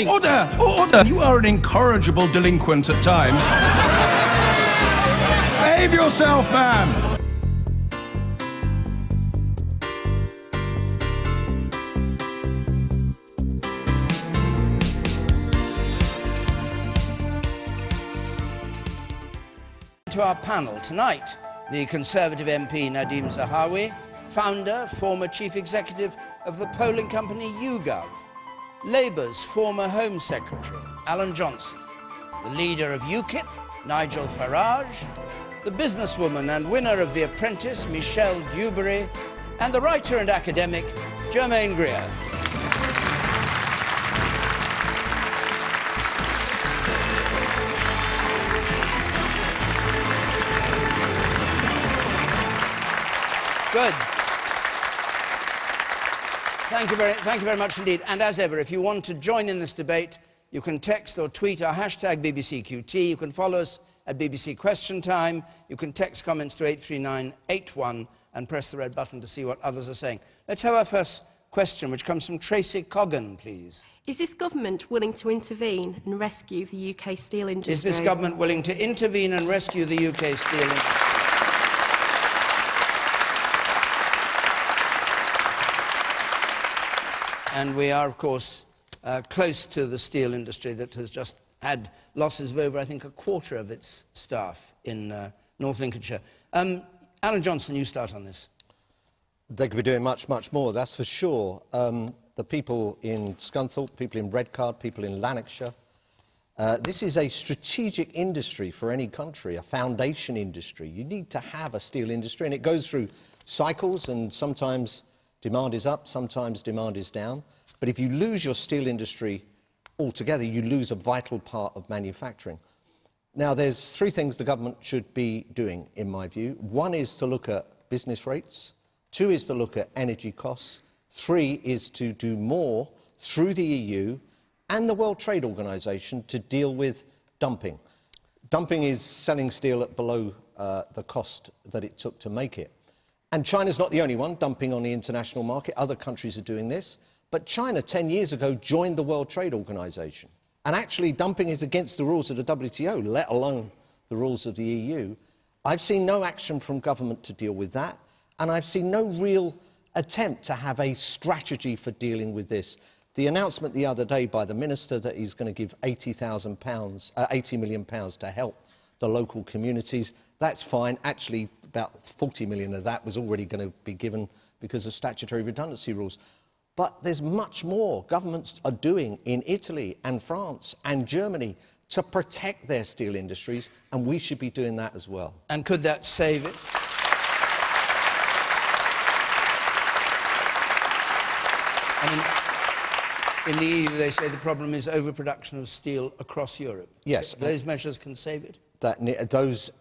Order! Order! You are an incorrigible delinquent at times. Behave yourself, man! To our panel tonight, the Conservative MP Nadhim Zahawi, founder, former chief executive of the polling company YouGov, Labour's former Home Secretary, Alan Johnson, the leader of UKIP, Nigel Farage, the businesswoman and winner of The Apprentice, Michelle Dewberry, and the writer and academic, Germaine Greer. Good. Thank you very much indeed. And as ever, if you want to join in this debate, you can text or tweet our hashtag BBCQT. You can follow us at BBC Question Time. You can text comments to 83981 and press the red button to see what others are saying. Let's have our first question, which comes from Tracy Coggan, please. Is this government willing to intervene and rescue the UK steel industry? Is this government willing to intervene and rescue the UK steel industry? And we are, of course, close to the steel industry that has just had losses of over, I think, a quarter of its staff in North Lincolnshire. Alan Johnson, you start on this. They could be doing much, much more, that's for sure. The people in Scunthorpe, people in Redcar, people in Lanarkshire, this is a strategic industry for any country, a foundation industry. You need to have a steel industry, and it goes through cycles, and sometimes demand is up, sometimes demand is down. But if you lose your steel industry altogether, you lose a vital part of manufacturing. Now, there's three things the government should be doing, in my view. One is to look at business rates. Two is to look at energy costs. Three is to do more through the EU and the World Trade Organization to deal with dumping. Dumping is selling steel at below the cost that it took to make it. And China's not the only one dumping on the international market. Other countries are doing this. But China, 10 years ago, joined the World Trade Organization. And actually, dumping is against the rules of the WTO, let alone the rules of the EU. I've seen no action from government to deal with that. And I've seen no real attempt to have a strategy for dealing with this. The announcement the other day by the minister that he's going to give £80 million to help the local communities, that's fine. Actually, about 40 million of that was already going to be given because of statutory redundancy rules. But there's much more governments are doing in Italy and France and Germany to protect their steel industries, and we should be doing that as well. And could that save it? I mean, in the EU, they say the problem is overproduction of steel across Europe. Yes. Those measures can save it?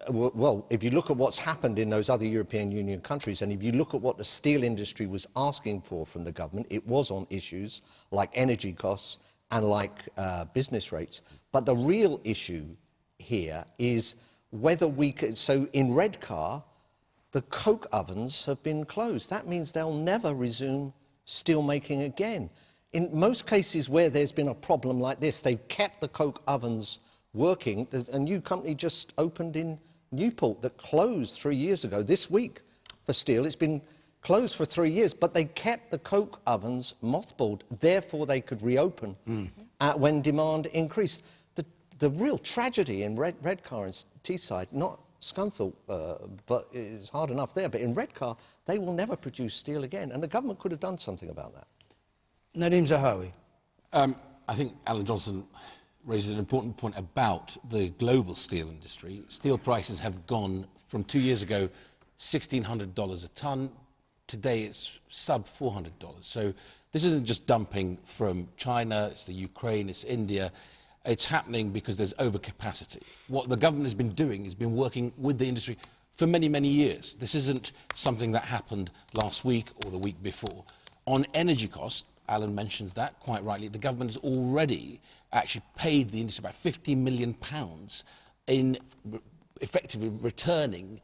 Well, if you look at what's happened in those other European Union countries, and if you look at what the steel industry was asking for from the government, it was on issues like energy costs and like business rates. But the real issue here is whether we could... So in Redcar, the coke ovens have been closed. That means they'll never resume steel making again. In most cases where there's been a problem like this, they've kept the coke ovens working. A new company just opened in Newport that closed 3 years ago. This week for steel, it's been closed for 3 years, but they kept the coke ovens mothballed. Therefore, they could reopen when demand increased. The real tragedy in Redcar and Teesside, not Scunthorpe, but it's hard enough there, but in Redcar, they will never produce steel again, and the government could have done something about that. Nadhim Zahawi. I think Alan Johnson raises an important point about the global steel industry. Steel prices have gone from 2 years ago, $1,600 a tonne. Today it's sub $400. So this isn't just dumping from China, it's the Ukraine, it's India. It's happening because there's overcapacity. What the government has been doing is been working with the industry for many, many years. This isn't something that happened last week or the week before. On energy costs, Alan mentions that quite rightly, the government has already actually paid the industry about £50 million in effectively returning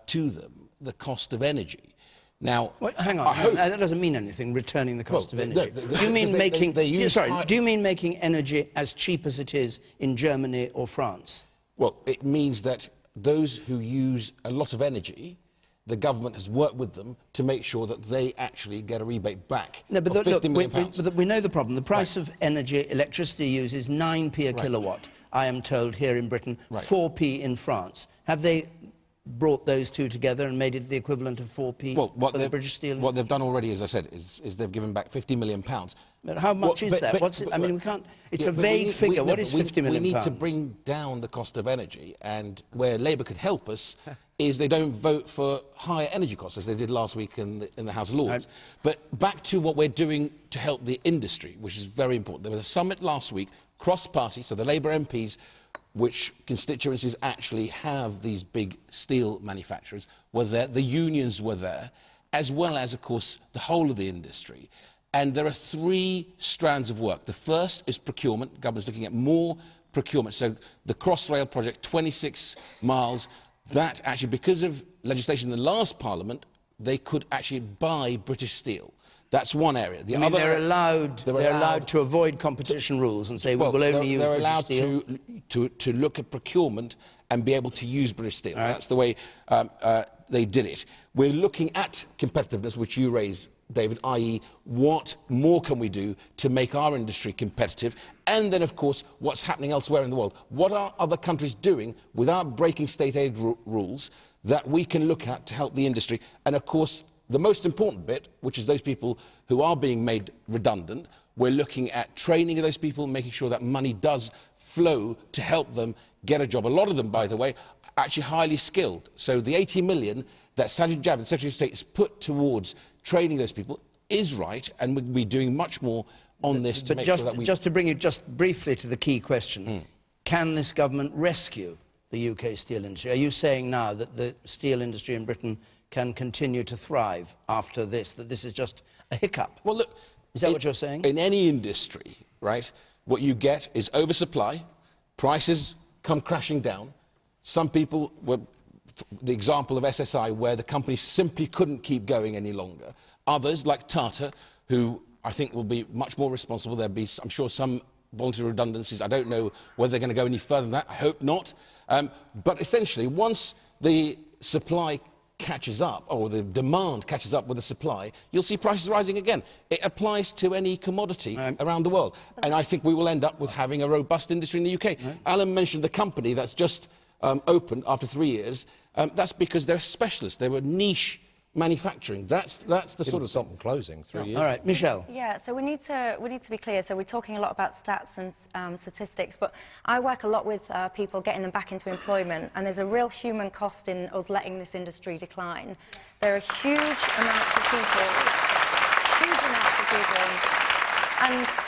to them the cost of energy. Now, Wait, hang on, that doesn't mean anything, returning the cost of energy. Do you mean do you mean making energy as cheap as it is in Germany or France? Well, it means that those who use a lot of energy, the government has worked with them to make sure that they actually get a rebate back of £50 million. But we know the problem. The price of energy, electricity use is 9p a kilowatt, I am told, here in Britain, 4p in France. Have they brought those two together and made it the equivalent of 4p for the British Steel industry? What they've done already, as I said, is they've given back £50 million. But how much is that? I mean, we can't... It's a vague figure. What is £50 million? We need to bring down the cost of energy, and where Labour could help us is they don't vote for higher energy costs, as they did last week in the House of Lords. But back to what we're doing to help the industry, which is very important. There was a summit last week, cross-party, so the Labour MPs, which constituencies actually have these big steel manufacturers, were there, the unions were there, as well as, of course, the whole of the industry. And there are 3 strands of work. The first is procurement. The government's looking at more procurement. So the Crossrail project, 26 miles, that actually, because of legislation in the last Parliament, they could actually buy British steel. That's one area. The other, they're allowed to avoid competition rules and say, we will only use British steel? They're allowed to look at procurement and be able to use British steel. Right. That's the way they did it. We're looking at competitiveness, which you raised, David, i.e. what more can we do to make our industry competitive? And then, of course, what's happening elsewhere in the world. What are other countries doing without breaking state aid rules that we can look at to help the industry? And, of course, the most important bit, which is those people who are being made redundant, we're looking at training of those people, making sure that money does flow to help them get a job. A lot of them, by the way, are actually highly skilled. So the 80 million that Sajid Javid, Secretary of State, has put towards training those people is right, and we'll be doing much more on this to make sure that we... Just to bring you just briefly to the key question, can this government rescue the UK steel industry? Are you saying now that the steel industry in Britain can continue to thrive after this, that this is just a hiccup? Well, look... Is that what you're saying? In any industry, right, what you get is oversupply, prices come crashing down. Some people were... the example of SSI, where the company simply couldn't keep going any longer. Others, like Tata, who I think will be much more responsible. There'll be, I'm sure, some voluntary redundancies. I don't know whether they're going to go any further than that. I hope not. But essentially, once the supply catches up, or the demand catches up with the supply, you'll see prices rising again. It applies to any commodity around the world. And I think we will end up with having a robust industry in the UK. Alan mentioned the company that's just opened after 3 years. That's because they're specialists. They were niche manufacturing. That's the sort of... stop them closing 3 years. All right, Michelle. Yeah, so we need to be clear. So we're talking a lot about stats and statistics, but I work a lot with people, getting them back into employment, and there's a real human cost in us letting this industry decline. There are huge amounts of people,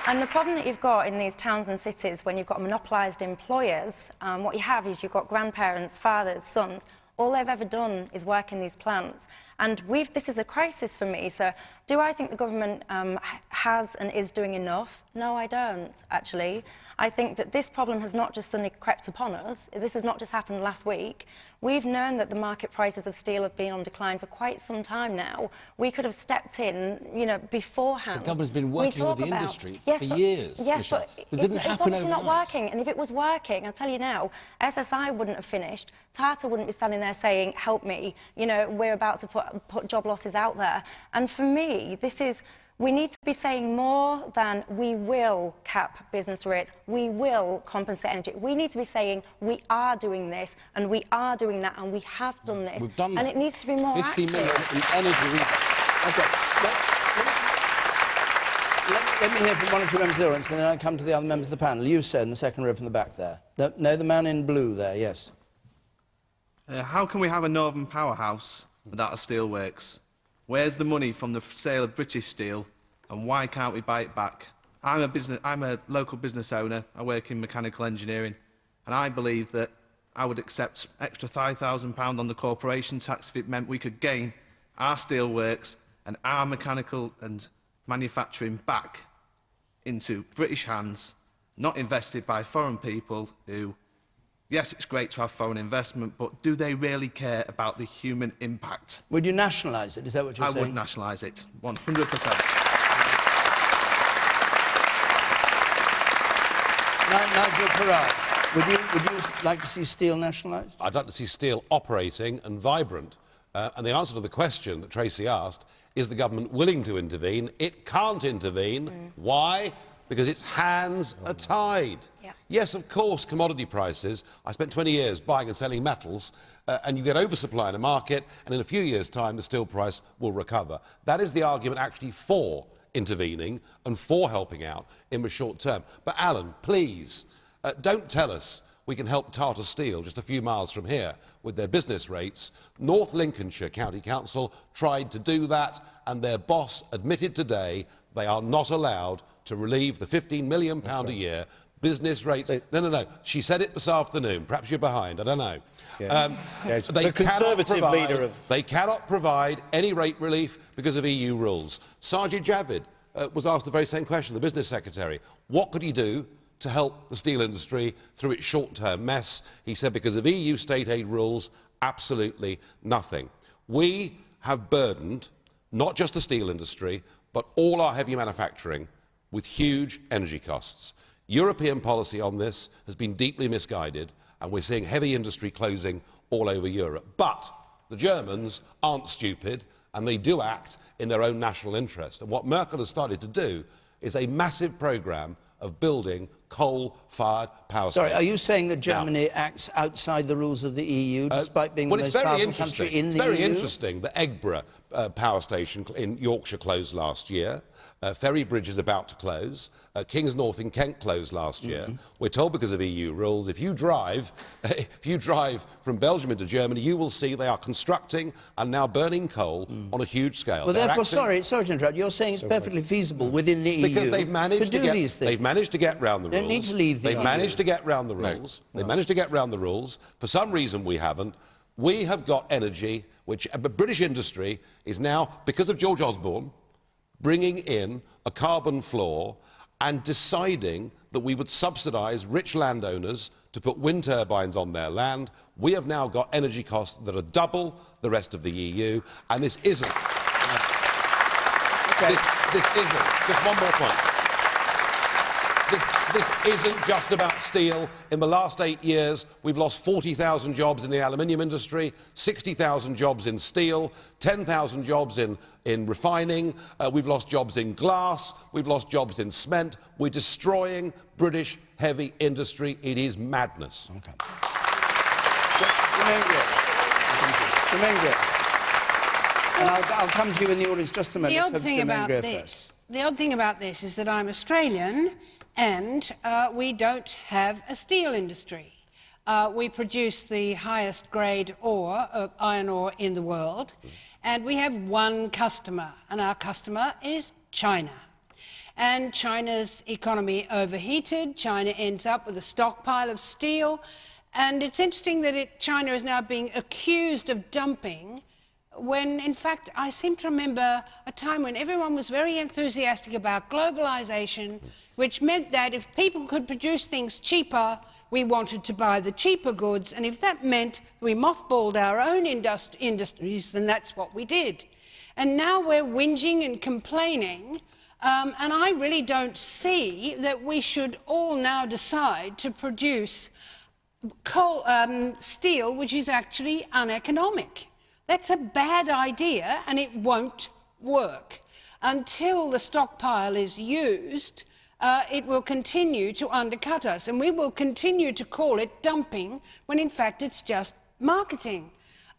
and the problem that you've got in these towns and cities when you've got monopolised employers, what you have is you've got grandparents, fathers, sons. All they've ever done is work in these plants. And this is a crisis for me. So do I think the government has and is doing enough? No, I don't, actually. I think that this problem has not just suddenly crept upon us. This has not just happened last week. We've known that the market prices of steel have been on decline for quite some time now. We could have stepped in, you know, beforehand. The government's been working with the industry for years. Yes, Michelle. but It didn't it's happen obviously not overnight. working. And if it was working, I'll tell you now, SSI wouldn't have finished. Tata wouldn't be standing there saying, help me. You know, we're about to put job losses out there. And for me, this is... We need to be saying more than we will cap business rates, we will compensate energy. We need to be saying we are doing this and we are doing that and we have done this. We've done that. And it needs to be more 50 active. million in energy. OK. Let me hear from one or two members of the audience, and then I'll come to the other members of the panel. You, sir, in the second row from the back there. No, the man in blue there, yes. How can we have a northern powerhouse without a steelworks? Where's the money from the sale of British steel, and why can't we buy it back? I'm a local business owner. I work in mechanical engineering, and I believe that I would accept extra £5,000 on the corporation tax if it meant we could gain our steelworks and our mechanical and manufacturing back into British hands, not invested by foreign people who Yes, it's great to have foreign investment, but do they really care about the human impact? Would you nationalise it? Is that what you're saying? I would nationalise it, 100%. Nigel Farage, would you like to see steel nationalised? I'd like to see steel operating and vibrant. And the answer to the question that Tracy asked, is the government willing to intervene? It can't intervene. Why? Because its hands are tied. Yeah. Yes, of course, commodity prices. I spent 20 years buying and selling metals, and you get oversupply in a market, and in a few years' time, the steel price will recover. That is the argument actually for intervening and for helping out in the short term. But Alan, please, don't tell us we can help Tata Steel just a few miles from here with their business rates. North Lincolnshire County Council tried to do that, and their boss admitted today they are not allowed to relieve the £15 million a year business rates. No. She said it this afternoon. Perhaps you're behind. I don't know. Yeah. The Conservative leader of... They cannot provide any rate relief because of EU rules. Sajid Javid was asked the very same question, the business secretary. What could he do to help the steel industry through its short-term mess? He said because of EU state aid rules, absolutely nothing. We have burdened not just the steel industry, but all our heavy manufacturing with huge energy costs. European policy on this has been deeply misguided, and we're seeing heavy industry closing all over Europe. But the Germans aren't stupid, and they do act in their own national interest. And what Merkel has started to do is a massive programme of building coal-fired power stations. Sorry, are you saying that Germany acts outside the rules of the EU, despite being the most powerful country in the EU? It's very interesting. The Eggborough power station in Yorkshire closed last year. Ferry Bridge is about to close. Kings North in Kent closed last year. We're told because of EU rules, if you drive from Belgium into Germany, you will see they are constructing and now burning coal on a huge scale. Well, therefore, sorry to interrupt. You're saying it's perfectly feasible within the EU because they've managed to do these things. They've managed to get round the rules. Don't need to leave the EU. They've managed to get round the rules. They've managed to get round the rules. For some reason, we haven't. We have got energy, which British industry is now, because of George Osborne, bringing in a carbon floor and deciding that we would subsidise rich landowners to put wind turbines on their land. We have now got energy costs that are double the rest of the EU, and this isn't. Okay. This isn't. Just one more point. This isn't just about steel. In the last 8 years, we've lost 40,000 jobs in the aluminium industry, 60,000 jobs in steel, 10,000 jobs in refining. We've lost jobs in glass. We've lost jobs in cement. We're destroying British heavy industry. It is madness. Okay. Germaine Greer. And I'll come to you in the audience just a minute. The odd thing about this is that I'm Australian, and we don't have a steel industry. We produce the highest grade ore, iron ore, in the world, and we have one customer, and our customer is China. And China's economy overheated. China ends up with a stockpile of steel, and it's interesting that China is now being accused of dumping when, in fact, I seem to remember a time when everyone was very enthusiastic about globalisation, which meant that if people could produce things cheaper, we wanted to buy the cheaper goods, and if that meant we mothballed our own industries, then that's what we did. And now we're whinging and complaining, and I really don't see that we should all now decide to produce steel which is actually uneconomic. That's a bad idea, and it won't work. Until the stockpile is used, it will continue to undercut us, and we will continue to call it dumping when in fact it's just marketing.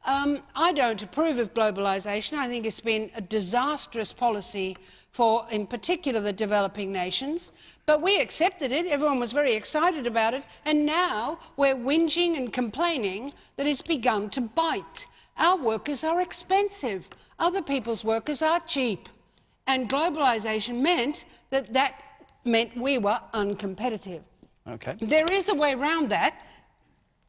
I don't approve of globalisation. I think it's been a disastrous policy for, in particular, the developing nations. But we accepted it. Everyone was very excited about it. And now we're whinging and complaining that it's begun to bite. Our workers are expensive. Other people's workers are cheap. And globalisation meant that meant we were uncompetitive. Okay. There is a way around that,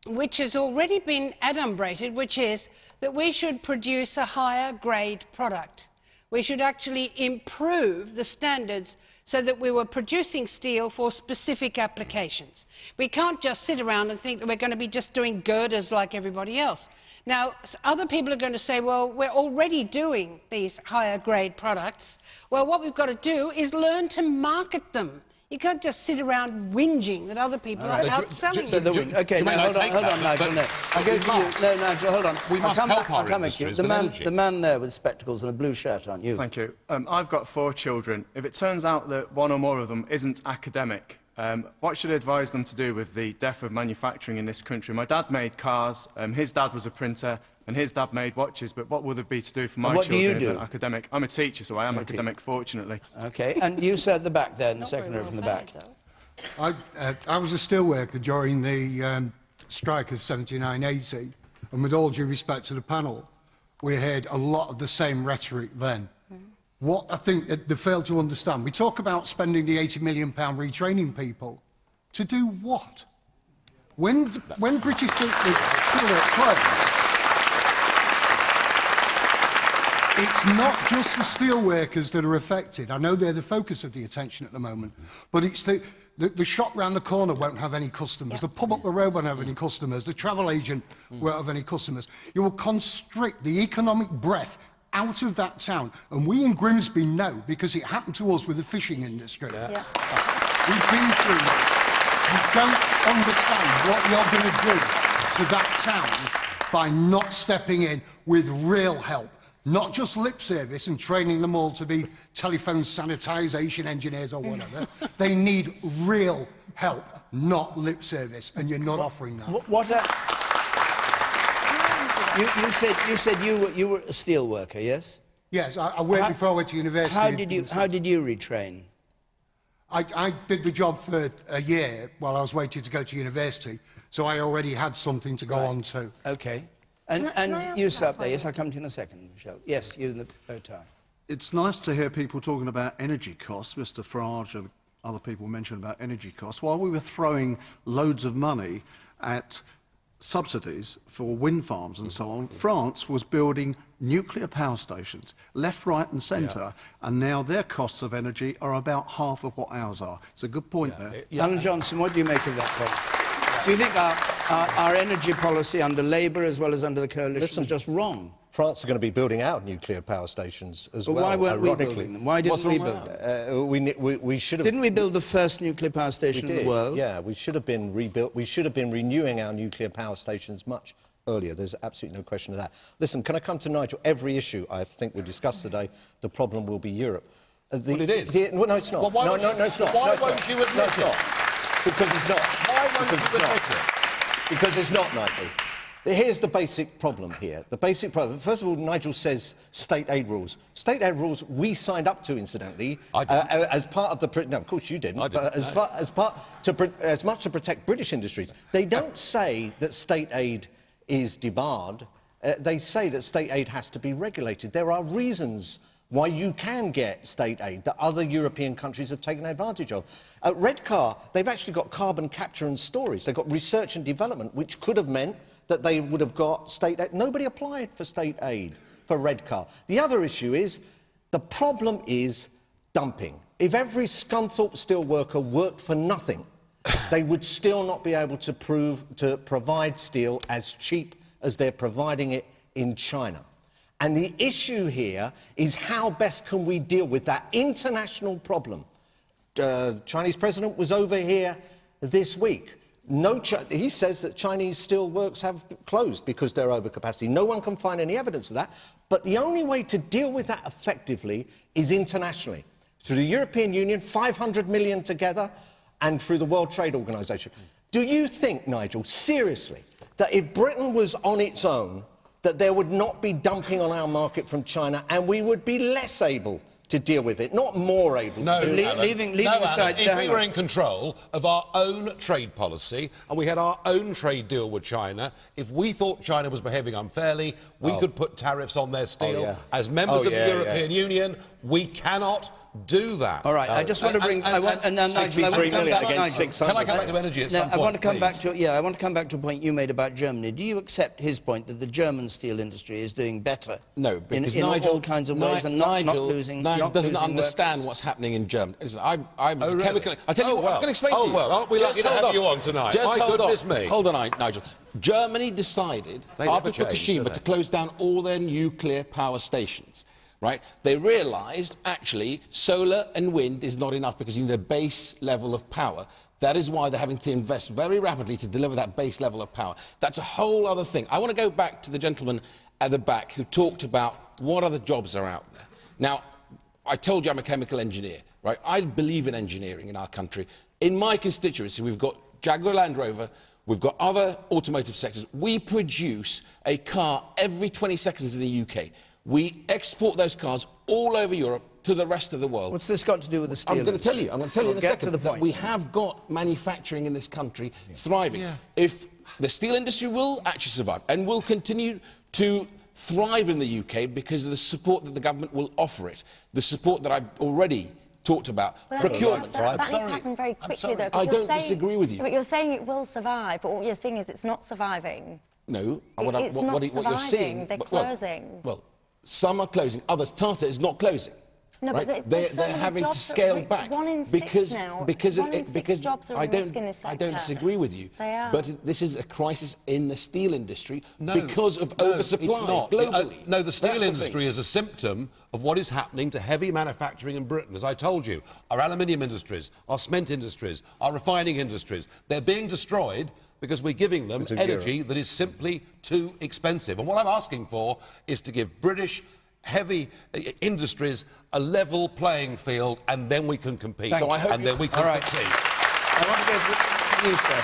which has already been adumbrated, which is that we should produce a higher grade product. We should actually improve the standards so that we were producing steel for specific applications. We can't just sit around and think that we're going to be just doing girders like everybody else. Now, other people are going to say, well, we're already doing these higher grade products. Well, what we've got to do is learn to market them. You can't just sit around whinging that other people are outselling you. OK, now, hold on, Nigel. No. I'll go to you. No, Nigel, hold on. We must help our industries with energy. The man there with spectacles and a blue shirt on, you. Thank you. I've got 4 children. If it turns out that one or more of them isn't academic, what should I advise them to do with the death of manufacturing in this country? My dad made cars, his dad was a printer, and his dad made watches, but what will there be to do for my children if they're academic? I'm a teacher, so I am academic, fortunately. OK, and you sir at the back there, the second row from the back. I was a steelworker during the strike of 79-80, and with all due respect to the panel, we heard a lot of the same rhetoric then. What I think that they fail to understand, we talk about spending the £80 million retraining people. To do what? When British steelwork closed, it's not just the steelworkers that are affected. I know they're the focus of the attention at the moment, but it's the shop round the corner won't have any customers, the pub up the road won't have any customers, the travel agent won't have any customers. You will constrict the economic breath out of that town. And we in Grimsby know, because it happened to us with the fishing industry. We've been through this. You don't understand what you're going to do to that town by not stepping in with real help. Not just lip service and training them all to be telephone sanitisation engineers or whatever. They need real help, not lip service, and you're not offering that. You said you were a steel worker, yes? Yes, I worked before I went to university. How did you retrain? I did the job for a year while I was waiting to go to university, so I already had something to go on to. OK. And you, sir, up there. Yes, I'll come to you in a second, Michelle. Yes, you in the bow tie. It's nice to hear people talking about energy costs. Mr Farage and other people mentioned about energy costs. While we were throwing loads of money at subsidies for wind farms and so on, France was building nuclear power stations, left, right and centre, and now their costs of energy are about half of what ours are. It's a good point there. Alan Johnson, what do you make of that point? Do you think our energy policy under Labour as well as under the coalition is just wrong? France are going to be building out nuclear power stations as well. Why weren't we building them? Why didn't we build them? We should have. Didn't we build the first nuclear power station in the world? Yeah, we should have been rebuilt. We should have been renewing our nuclear power stations much earlier. There's absolutely no question of that. Listen, can I come to Nigel? Every issue I think we discussed today, the problem will be Europe. Well, it is. Well, no, it's not. Well, no, it's not. Why won't you admit it? No, it's not. Because it's not. Why won't you admit it? Because it's not, Nigel. Here's the basic problem here. The basic problem. First of all, Nigel says state aid rules. State aid rules we signed up to, incidentally, as part of the. No, of course you didn't. But as much to protect British industries. They don't say that state aid is debarred. They say that state aid has to be regulated. There are reasons why you can get state aid that other European countries have taken advantage of. At Redcar, they've actually got carbon capture and storage. They've got research and development, which could have meant that they would have got state aid. Nobody applied for state aid for Redcar. The other issue is, the problem is dumping. If every Scunthorpe steelworker worked for nothing, they would still not be able to provide steel as cheap as they're providing it in China. And the issue here is how best can we deal with that international problem. Chinese president was over here this week. He says that Chinese steelworks have closed because they're over capacity. No one can find any evidence of that. But the only way to deal with that effectively is internationally. Through the European Union, 500 million together, and through the World Trade Organization. Do you think, Nigel, seriously, that if Britain was on its own, that there would not be dumping on our market from China and we would be less able to deal with it, not more able to deal with it? Leaving aside... If we were in control of our own trade policy and we had our own trade deal with China, if we thought China was behaving unfairly, we could put tariffs on their steel. As members of the European Union, we cannot do that. All right, I just want to bring... I want to come back, 63 million against Nigel. 600. Can I come back to energy at No, some point, I want to come back please? to... Yeah, I want to come back to a point you made about Germany. Do you accept his point that the German steel industry is doing better? No, because in Nigel, all kinds of ways and not losing... Nigel not doesn't losing understand workers? what's happening in Germany. Listen, I was really? chemical... I tell you what, I'm going to explain to you. Oh, well, aren't we lucky to have you on tonight? Just My hold goodness on. me. Hold on, Nigel. Germany decided, They after never change, do Fukushima, they? to close down all their nuclear power stations. Right? They realised, actually, solar and wind is not enough because you need a base level of power. That is why they're having to invest very rapidly to deliver that base level of power. That's a whole other thing. I want to go back to the gentleman at the back who talked about what other jobs are out there. Now, I told you I'm a chemical engineer, right? I believe in engineering in our country. In my constituency, we've got Jaguar Land Rover, we've got other automotive sectors. We produce a car every 20 seconds in the UK. We export those cars all over Europe to the rest of the world. What's this got to do with the steel I'm going to tell you. I'm going to tell you in a Get second to the that point. we have got manufacturing in this country thriving. If the steel industry will actually survive and will continue to thrive in the UK because of the support that the government will offer it, the support that I've already talked about, procurement. That needs to happen very quickly, though. 'cause I you're don't saying- disagree with you. But you're saying it will survive, but what you're saying is it's not surviving. No, It's not what you're surviving, seeing... they're well, closing. Well, some are closing, others... Tata is not closing. No, right? but there's so they're many having to jobs that- scale back 1 in 6 because now. because 1 in 6 jobs are I at don't risk in this I don't sector. disagree with you. They are. But this is a crisis in the steel industry No, because of no, oversupply it's not. globally. No, the steel That's industry thing. is a symptom of what is happening to heavy manufacturing in Britain. As I told you, our aluminium industries, our cement industries, our refining industries, they're being destroyed because we're giving them energy that is simply too expensive. And what I'm asking for is to give British heavy industries a level playing field, and then we can compete. So I hope and then we can succeed. I want to go to you, sir.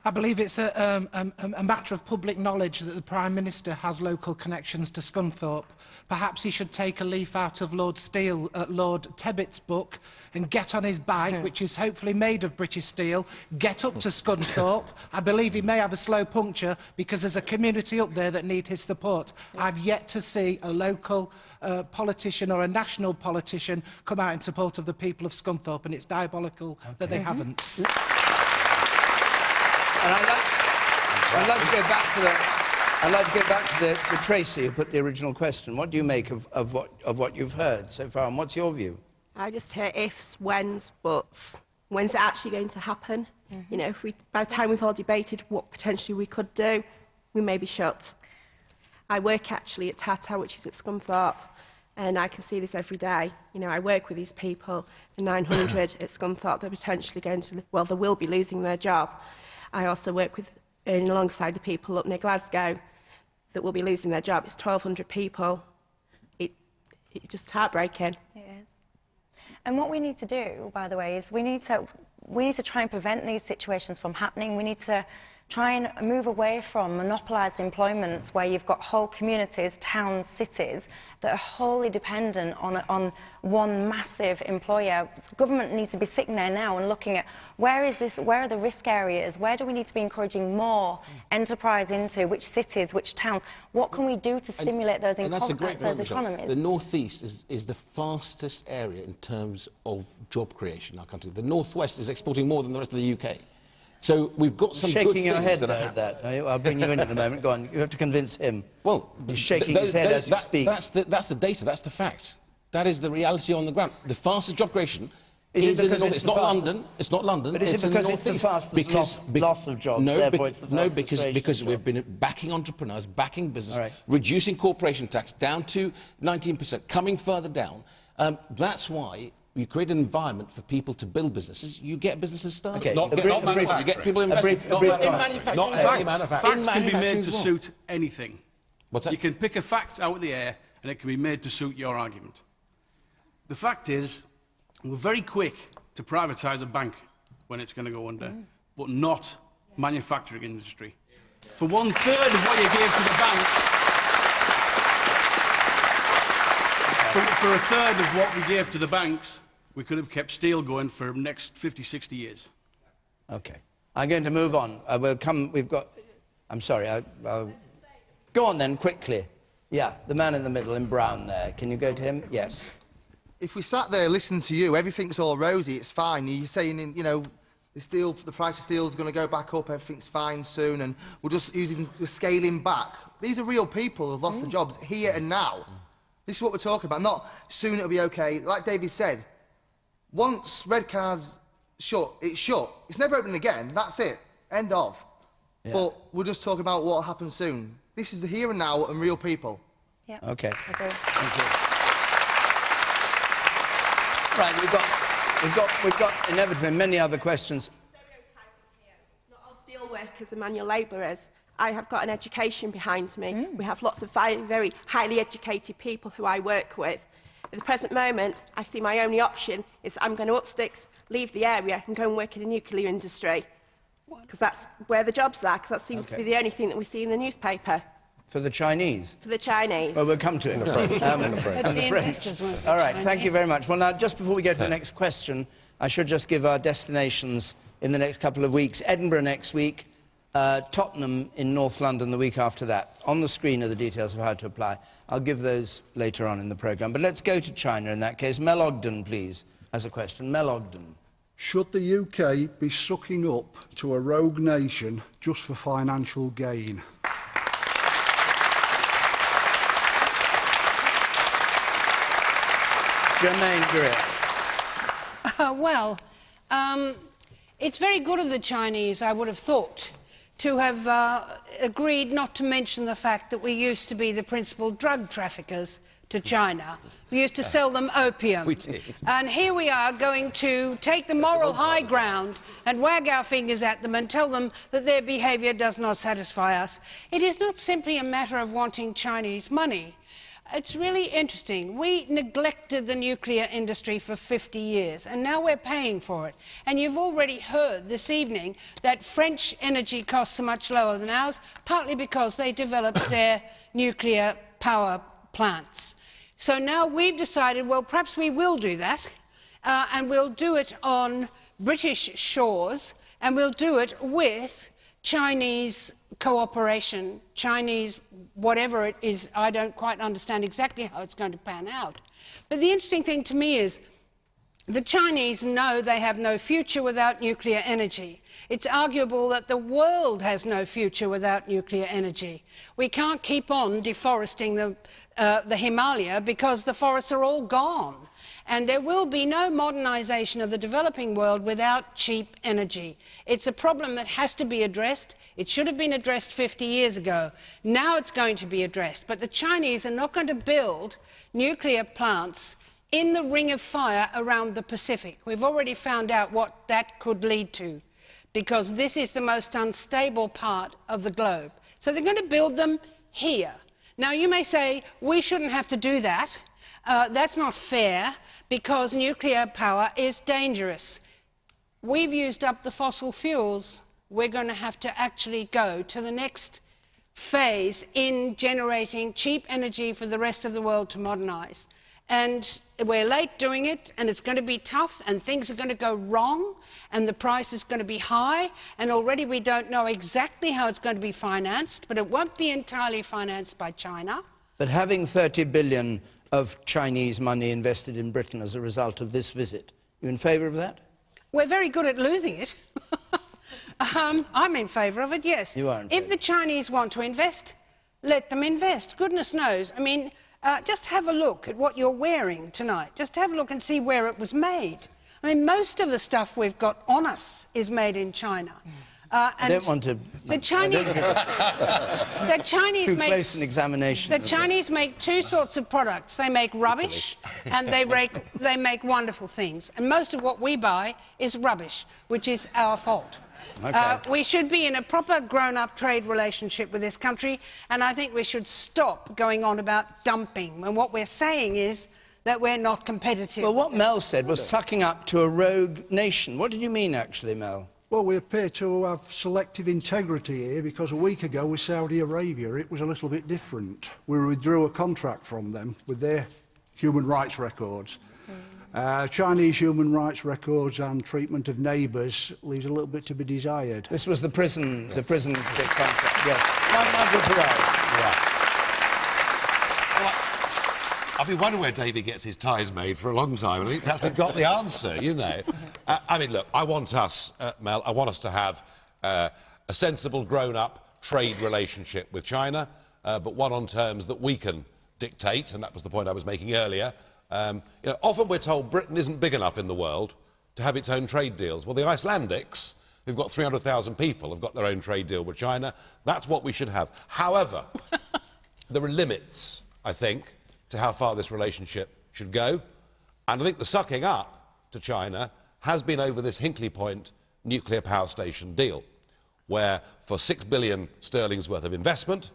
I believe it's a matter of public knowledge that the Prime Minister has local connections to Scunthorpe. Perhaps he should take a leaf out of Lord Tebbett's book and get on his bike, which is hopefully made of British steel, get up to Scunthorpe. I believe he may have a slow puncture because there's a community up there that need his support. I've yet to see a local politician or a national politician come out in support of the people of Scunthorpe, and it's diabolical that they haven't. And I'd like to go back to Tracy, who put the original question. What do you make of what you've heard so far, and what's your view? I just hear ifs, whens, buts. When's it actually going to happen? You know, by the time we've all debated what potentially we could do, we may be shut. I work actually at Tata, which is at Scunthorpe, and I can see this every day. You know, I work with these people, the 900 at Scunthorpe, they're potentially going to, well, they will be losing their job. I also work with, alongside the people up near Glasgow that will be losing their job. It's 1,200 people. It's just heartbreaking. It is. And what we need to do, by the way, is we need to try and prevent these situations from happening. We need to try and move away from monopolised employments where you've got whole communities, towns, cities that are wholly dependent on one massive employer. So government needs to be sitting there now and looking at where are the risk areas, where do we need to be encouraging more enterprise into, which cities, which towns, what can we do to stimulate those economies? The North East is the fastest area in terms of job creation in our country. The North West is exporting more than the rest of the UK. So we've got some good shaking your things head that are at that. I'll bring you in at the moment. Go on. You have to convince him. Well, he's shaking his head as you speak. That's the data. That's the facts. That is the reality on the ground. The fastest job creation is in the North. It's not London. It's not London. But is it because it's the fastest loss of jobs? No, therefore it's the because we've been backing entrepreneurs, backing business, reducing corporation tax down to 19%, coming further down. That's why you create an environment for people to build businesses, you get businesses started. Okay. Not manufacturing. You get people investing. In manufacturing. Not heavy manufacturing. Facts can be made to suit anything. What's that? You can pick a fact out of the air and it can be made to suit your argument. The fact is, we're very quick to privatise a bank when it's going to go under, but not manufacturing industry. For 1/3 of what you gave to the banks, for 1/3 of what we gave to the banks, we could have kept steel going for the next 50, 60 years. Okay. I'm going to move on. We'll come... We've got... I'm sorry. I'll go on then, quickly. Yeah, the man in the middle in brown there. Can you go to him? Yes. If we sat there listening to you, everything's all rosy, it's fine. You're saying, you know, the price of steel is going to go back up, everything's fine soon, and we're scaling back. These are real people who've lost their jobs here and now. This is what we're talking about, not soon it'll be okay. Like David said, once Redcar's shut, it's shut. It's never opening again, that's it. End of. Yeah. But we're just talking about what will happen soon. This is the here and now and real people. Yeah. Okay. Agree. Thank you. Right, we've got inevitably many other questions. Not all steel workers are manual labourers. I have got an education behind me. We have lots of very highly educated people who I work with. At the present moment, I see my only option is I'm going to up sticks, leave the area and go and work in the nuclear industry. Because that's where the jobs are, because that seems to be the only thing that we see in the newspaper. For the Chinese? For the Chinese. Well, we'll come to it. And the French. And the French. All right, thank you very much. Well, now, just before we go to the next question, I should just give our destinations in the next couple of weeks. Edinburgh next week, Tottenham in North London the week after that. On the screen are the details of how to apply. I'll give those later on in the programme. But let's go to China in that case. Mel Ogden, please, has a question. Mel Ogden. Should the UK be sucking up to a rogue nation just for financial gain? Germaine Greer. Well, it's very good of the Chinese, I would have thought, to have agreed not to mention the fact that we used to be the principal drug traffickers to China. We used to sell them opium. We did. And here we are going to take the moral high ground and wag our fingers at them and tell them that their behaviour does not satisfy us. It is not simply a matter of wanting Chinese money. It's really interesting. We neglected the nuclear industry for 50 years, and now we're paying for it. And you've already heard this evening that French energy costs are much lower than ours, partly because they developed their nuclear power plants. So now we've decided, well, perhaps we will do that, and we'll do it on British shores, and we'll do it with Chinese cooperation, Chinese whatever it is. I don't quite understand exactly how it's going to pan out. But the interesting thing to me is the Chinese know they have no future without nuclear energy. It's arguable that the world has no future without nuclear energy. We can't keep on deforesting the Himalaya because the forests are all gone. And there will be no modernisation of the developing world without cheap energy. It's a problem that has to be addressed. It should have been addressed 50 years ago. Now it's going to be addressed. But the Chinese are not going to build nuclear plants in the ring of fire around the Pacific. We've already found out what that could lead to, because this is the most unstable part of the globe. So they're going to build them here. Now, you may say, we shouldn't have to do that. That's not fair, because nuclear power is dangerous. We've used up the fossil fuels. We're going to have to actually go to the next phase in generating cheap energy for the rest of the world to modernise. And we're late doing it, and it's going to be tough, and things are going to go wrong, and the price is going to be high, and already we don't know exactly how it's going to be financed, but it won't be entirely financed by China. But having 30 billion of Chinese money invested in Britain as a result of this visit, you in favour of that? We're very good at losing it. I'm in favour of it, yes. You are in favour. If the Chinese want to invest, let them invest. Goodness knows. I mean, just have a look at what you're wearing tonight. Just have a look and see where it was made. I mean, most of the stuff we've got on us is made in China. I don't want to... The Chinese... the Chinese too make... close an examination. The Chinese make two sorts of products. They make rubbish and they make wonderful things. And most of what we buy is rubbish, which is our fault. Okay. We should be in a proper grown-up trade relationship with this country, and I think we should stop going on about dumping. And what we're saying is that we're not competitive. Well, what Mel said was sucking up to a rogue nation. What did you mean, actually, Mel? Well, we appear to have selective integrity here, because a week ago with Saudi Arabia it was a little bit different. We withdrew a contract from them with their human rights records. Chinese human rights records and treatment of neighbours leaves a little bit to be desired. This was the prison contract, yes. Nigel Farage. I've been wondering where Davey gets his ties made for a long time. I think perhaps we've got the answer, you know. I mean, look, I want us, Mel, I want us to have a sensible, grown-up trade relationship with China, but one on terms that we can dictate, and that was the point I was making earlier. You know, often we're told Britain isn't big enough in the world to have its own trade deals. Well, the Icelandics, who've got 300,000 people, have got their own trade deal with China. That's what we should have. However, there are limits, I think, to how far this relationship should go. And I think the sucking up to China has been over this Hinkley Point nuclear power station deal, where for 6 billion sterling's worth of investment,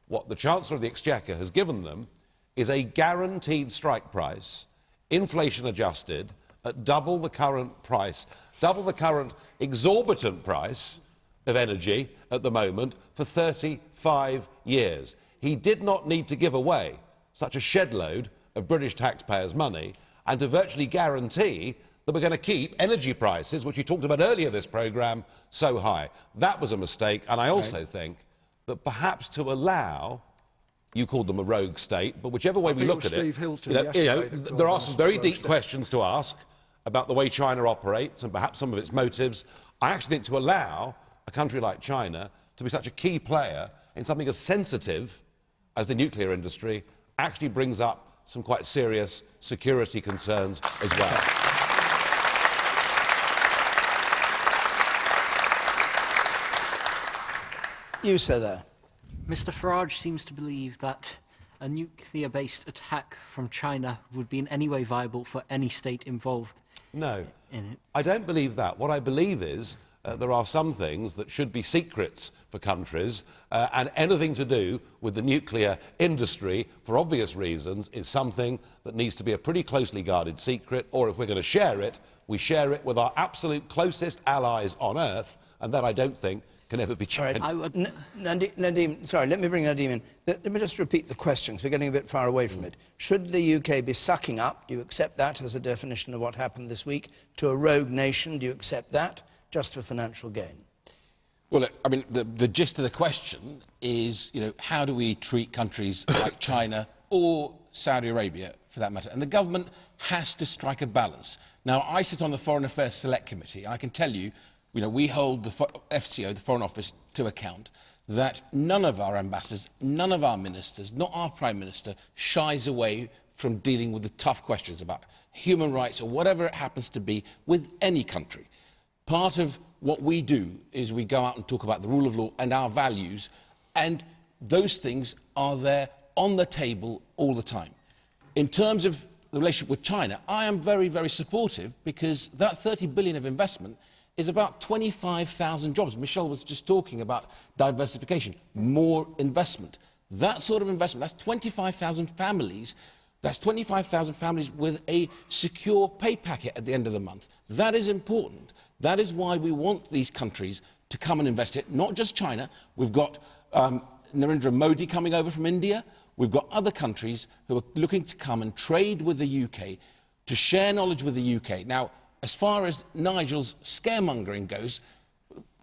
what the Chancellor of the Exchequer has given them is a guaranteed strike price, inflation adjusted, at double the current price, double the current exorbitant price of energy at the moment for 35 years. He did not need to give away such a shed load of British taxpayers' money and to virtually guarantee that we're going to keep energy prices, which you talked about earlier this programme, so high. That was a mistake, and I also think that perhaps to allow, you called them a rogue state, but whichever way we look at it, there are some very deep questions to ask about the way China operates and perhaps some of its motives. I actually think to allow a country like China to be such a key player in something as sensitive as the nuclear industry actually brings up some quite serious security concerns as well. You, sir, there. Mr. Farage seems to believe that a nuclear-based attack from China would be in any way viable for any state involved. No, in it. I don't believe that. What I believe is there are some things that should be secrets for countries, and anything to do with the nuclear industry, for obvious reasons, is something that needs to be a pretty closely guarded secret, or if we're going to share it, we share it with our absolute closest allies on Earth, and that I don't think can ever be China. Nadhim, sorry, let me bring Nadhim in. Let me just repeat the question, because we're getting a bit far away from it. Should the UK be sucking up, do you accept that as a definition of what happened this week, to a rogue nation, do you accept that, just for financial gain? Well, look, I mean, the gist of the question is, you know, how do we treat countries like China or Saudi Arabia, for that matter? And the government has to strike a balance. Now, I sit on the Foreign Affairs Select Committee. I can tell you, you know, we hold the FCO, the Foreign Office, to account that none of our ambassadors, none of our ministers, not our Prime Minister, shies away from dealing with the tough questions about human rights or whatever it happens to be with any country. Part of what we do is we go out and talk about the rule of law and our values, and those things are there on the table all the time. In terms of the relationship with China, I am very, very supportive, because that 30 billion of investment is about 25,000 jobs. Michelle was just talking about diversification, more investment. That sort of investment, that's 25,000 families. That's 25,000 families with a secure pay packet at the end of the month. That is important. That is why we want these countries to come and invest it, not just China. We've got Narendra Modi coming over from India. We've got other countries who are looking to come and trade with the UK, to share knowledge with the UK. Now, as far as Nigel's scaremongering goes,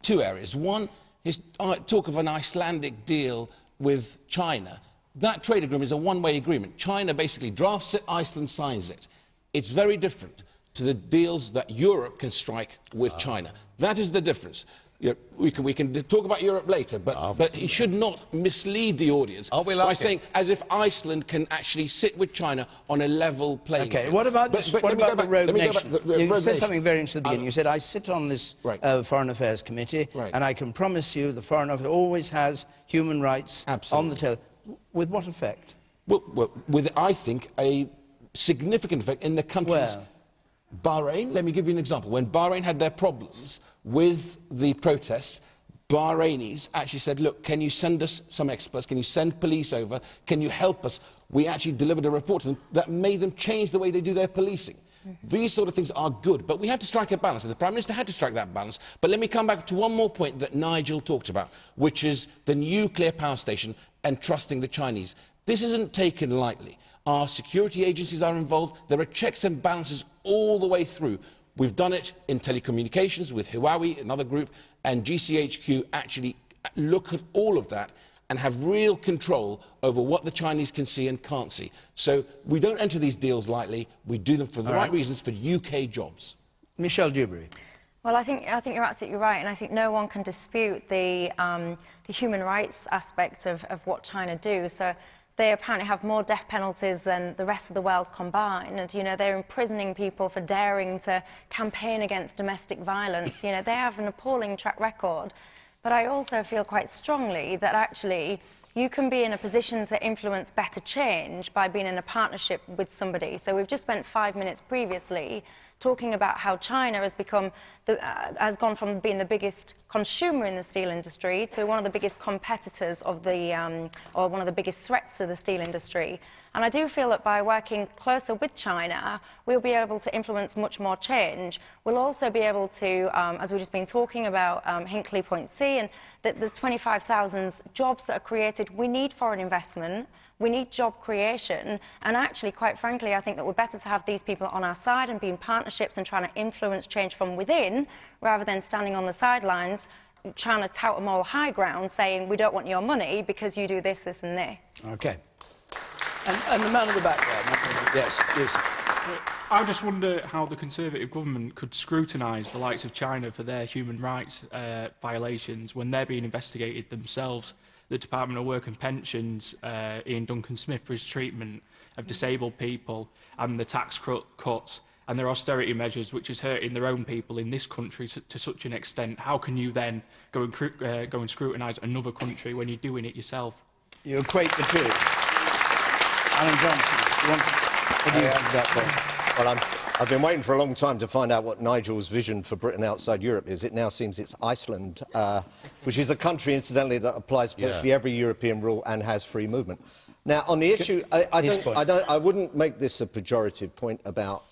two areas. One, his talk of an Icelandic deal with China. That trade agreement is a one-way agreement. China basically drafts it, Iceland signs it. It's very different to the deals that Europe can strike with China. That is the difference. You know, we can talk about Europe later, but he should not mislead the audience by saying as if Iceland can actually sit with China on a level playing field. Okay, what about the rogue nation? You said something very interesting at the beginning. You said, I sit on this Foreign Affairs Committee, and I can promise you the Foreign Office always has human rights on the table. With what effect? Well, with, I think, a significant effect in the countries. Bahrain, let me give you an example. When Bahrain had their problems with the protests, Bahrainis actually said, look, can you send us some experts? Can you send police over? Can you help us? We actually delivered a report to them that made them change the way they do their policing. These sort of things are good, but we have to strike a balance, and the Prime Minister had to strike that balance. But let me come back to one more point that Nigel talked about, which is the nuclear power station and trusting the Chinese. This isn't taken lightly. Our security agencies are involved. There are checks and balances all the way through. We've done it in telecommunications with Huawei, another group, and GCHQ actually look at all of that. and have real control over what the Chinese can see and can't see. So we don't enter these deals lightly. We do them for the right reasons, for UK jobs. Michelle Dewberry. Well, I think you're absolutely right, and I think no one can dispute the human rights aspect of what China do. So they apparently have more death penalties than the rest of the world combined, and, you know, they're imprisoning people for daring to campaign against domestic violence. You know, they have an appalling track record. But I also feel quite strongly that actually you can be in a position to influence better change by being in a partnership with somebody. So we've just spent 5 minutes previously talking about how China has become has gone from being the biggest consumer in the steel industry to one of the biggest competitors of the, or one of the biggest threats to the steel industry. And I do feel that by working closer with China, we'll be able to influence much more change. We'll also be able to, as we've just been talking about Hinkley Point C and the 25,000 jobs that are created, we need foreign investment. We need job creation, and actually, quite frankly, I think that we're better to have these people on our side and be in partnerships and trying to influence change from within, rather than standing on the sidelines, trying to tout them all high ground, saying, we don't want your money because you do this, this and this. OK. And the man at the back there. Yes, yes. I just wonder how the Conservative government could scrutinise the likes of China for their human rights violations when they're being investigated themselves. The Department of Work and Pensions, Ian Duncan-Smith, for his treatment of disabled people, and the tax cuts and their austerity measures, which is hurting their own people in this country to such an extent. How can you then go and scrutinise another country when you're doing it yourself? You equate the two. Alan Johnson, what do you think about that? Well, I've been waiting for a long time to find out what Nigel's vision for Britain outside Europe is. It now seems it's Iceland, which is a country, incidentally, that applies virtually every European rule and has free movement. Now, on the issue, I wouldn't make this a pejorative point about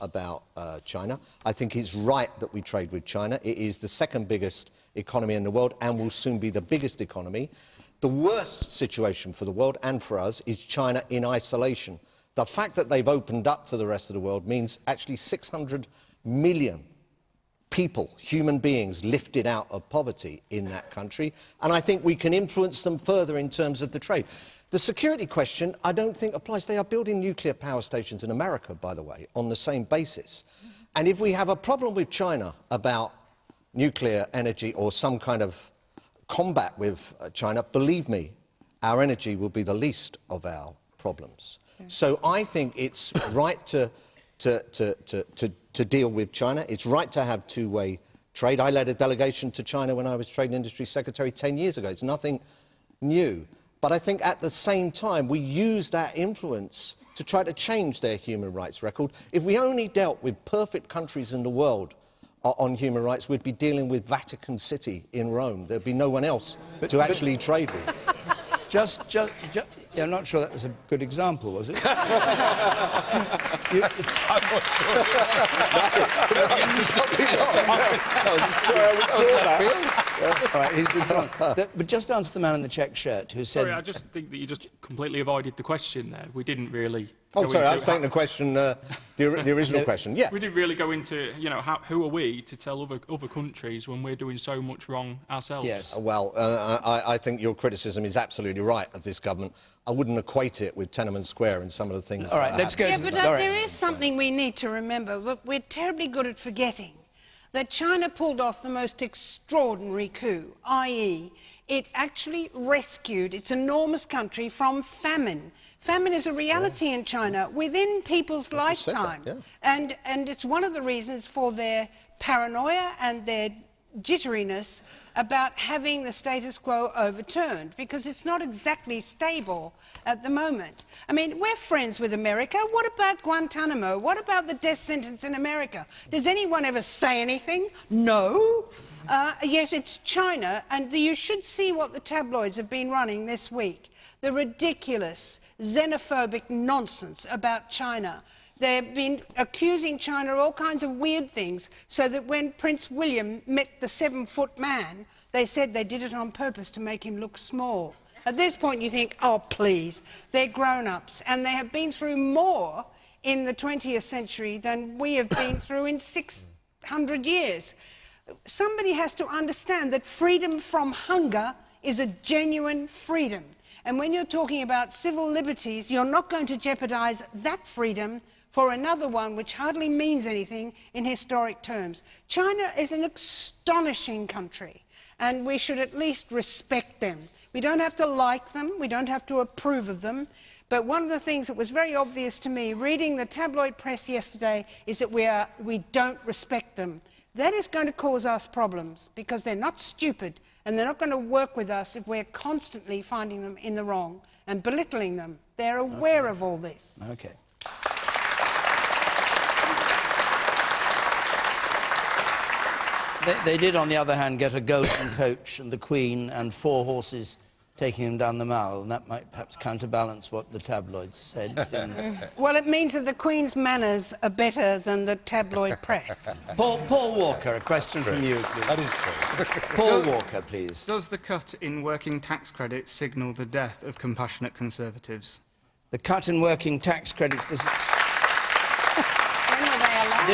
China. I think it's right that we trade with China. It is the second biggest economy in the world and will soon be the biggest economy. The worst situation for the world and for us is China in isolation. The fact that they've opened up to the rest of the world means actually 600 million people, human beings, lifted out of poverty in that country. And I think we can influence them further in terms of the trade. The security question, I don't think applies. They are building nuclear power stations in America, by the way, on the same basis. And if we have a problem with China about nuclear energy or some kind of combat with China, believe me, our energy will be the least of our problems. So I think it's right to deal with China. It's right to have two-way trade. I led a delegation to China when I was Trade and Industry Secretary 10 years ago. It's nothing new. But I think at the same time, we use that influence to try to change their human rights record. If we only dealt with perfect countries in the world on human rights, we'd be dealing with Vatican City in Rome. There'd be no one else to actually trade with. Yeah, I'm not sure that was a good example, was it? But just answer the man in the check shirt who said... Sorry, I just think that you just completely avoided the question there. We didn't really... Oh, sorry, I was taking the question, the original question, yeah. We didn't really go into, you know, who are we to tell other countries when we're doing so much wrong ourselves? Yes. Well, I think your criticism is absolutely right of this government. I wouldn't equate it with Tiananmen Square and some of the things... All right, let's go to... But there is something we need to remember. We're terribly good at forgetting that China pulled off the most extraordinary coup, i.e. it actually rescued its enormous country from famine. Famine is a reality in China within people's lifetime. And it's one of the reasons for their paranoia and their jitteriness about having the status quo overturned, because it's not exactly stable at the moment. I mean, we're friends with America. What about Guantanamo? What about the death sentence in America? Does anyone ever say anything? No. Yes, it's China, and you should see what the tabloids have been running this week. The ridiculous, xenophobic nonsense about China. They've been accusing China of all kinds of weird things, so that when Prince William met the 7-foot man, they said they did it on purpose to make him look small. At this point, you think, oh, please, they're grown-ups, and they have been through more in the 20th century than we have been through in 600 years. Somebody has to understand that freedom from hunger is a genuine freedom. And when you're talking about civil liberties, you're not going to jeopardise that freedom for another one which hardly means anything in historic terms. China is an astonishing country, and we should at least respect them. We don't have to like them, we don't have to approve of them, but one of the things that was very obvious to me reading the tabloid press yesterday is that we don't respect them. That is going to cause us problems because they're not stupid and they're not going to work with us if we're constantly finding them in the wrong and belittling them. They're aware of all this. Okay. They did, on the other hand, get a golden coach and the Queen and 4 horses taking them down the Mall, and that might perhaps counterbalance what the tabloids said. Well, it means that the Queen's manners are better than the tabloid press. Paul Walker, a question from you, please. That is true. Paul Walker, please. Does the cut in working tax credits signal the death of compassionate Conservatives? The cut in working tax credits... When were they allowed?